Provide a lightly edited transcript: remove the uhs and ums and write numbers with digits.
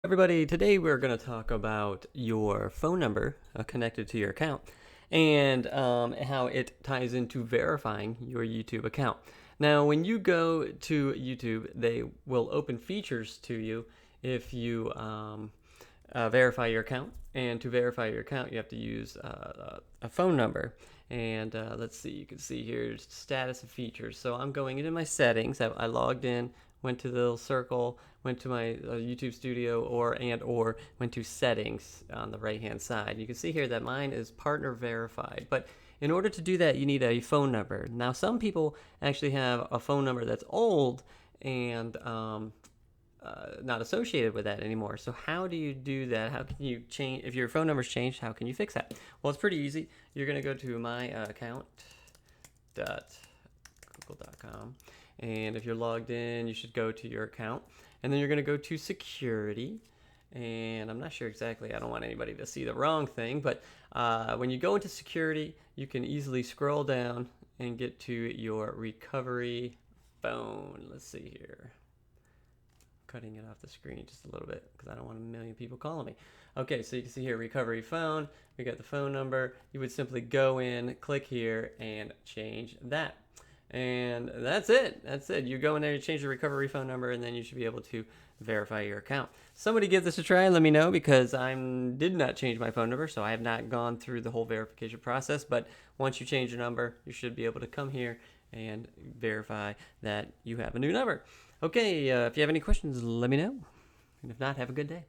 Everybody, today we're going to talk about your phone number connected to your account and how it ties into verifying your YouTube account. Now, when you go to YouTube, they will open features to you if you verify your account. And to verify your account, you have to use a phone number. And let's see, you can see here status of features. So I'm going into my settings. I logged in, went to the little circle, went to my YouTube Studio, or went to settings on the right hand side. You can see here that mine is partner verified, but in order to do that, you need a phone number. Now, some people actually have a phone number that's old and not associated with that anymore. So how do you do that? How can you change, if your phone number's changed, how can you fix that? Well, it's pretty easy. You're going to go to myaccount.google.com, and if you're logged in, you should go to your account, and then you're going to go to security. And I'm not sure exactly, I don't want anybody to see the wrong thing, but when you go into security, you can easily scroll down and get to your recovery phone. Let's see here. Cutting it off the screen just a little bit because I don't want a million people calling me. Okay, so you can see here, recovery phone. We got the phone number. You would simply go in, click here, and change that. And that's it. That's it. You go in there, you change your recovery phone number, and then you should be able to verify your account. Somebody give this a try and let me know, because I did not change my phone number, so I have not gone through the whole verification process. But once you change your number, you should be able to come here and verify that you have a new number. Okay, if you have any questions, let me know. And if not, have a good day.